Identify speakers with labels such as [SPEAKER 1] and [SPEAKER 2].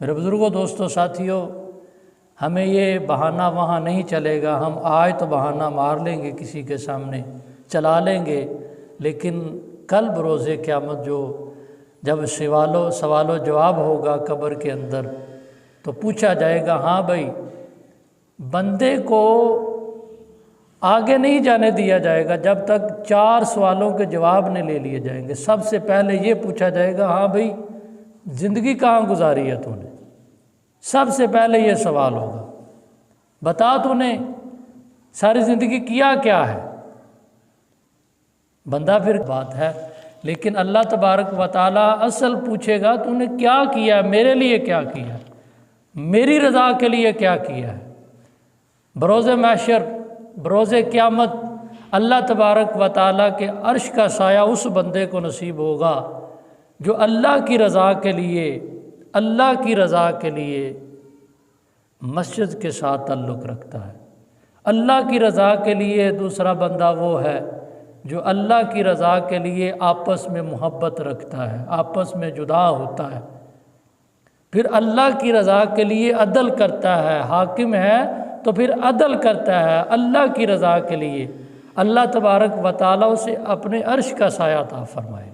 [SPEAKER 1] میرے بزرگوں، دوستوں، ساتھیوں، ہمیں یہ بہانہ وہاں نہیں چلے گا۔ ہم آج تو بہانہ مار لیں گے، کسی کے سامنے چلا لیں گے، لیکن کل بروز قیامت جب سوال و جواب ہوگا قبر کے اندر، تو پوچھا جائے گا، ہاں بھائی، بندے کو آگے نہیں جانے دیا جائے گا جب تک 4 سوالوں کے جواب نہیں لے لیے جائیں گے۔ سب سے پہلے یہ پوچھا جائے گا، ہاں بھائی، زندگی کہاں گزاری ہے تو نے؟ سب سے پہلے یہ سوال ہوگا، بتا تو نے ساری زندگی کیا کیا ہے؟ بندہ پھر بات ہے، لیکن اللہ تبارک و تعالیٰ اصل پوچھے گا، تو نے کیا کیا، میرے لیے کیا کیا، میری رضا کے لیے کیا کیا ہے؟ بروز محشر، بروز قیامت، اللہ تبارک و تعالیٰ کے عرش کا سایہ اس بندے کو نصیب ہوگا جو اللہ کی رضا کے لیے، اللہ کی رضا کے لیے مسجد کے ساتھ تعلق رکھتا ہے۔ اللہ کی رضا کے لیے دوسرا بندہ وہ ہے جو اللہ کی رضا کے لیے آپس میں محبت رکھتا ہے، آپس میں جدا ہوتا ہے، پھر اللہ کی رضا کے لیے عدل کرتا ہے، حاکم ہے تو پھر عدل کرتا ہے اللہ کی رضا کے لیے۔ اللہ تبارک و تعالیٰ اسے اپنے عرش کا سایہ عطا فرمائے۔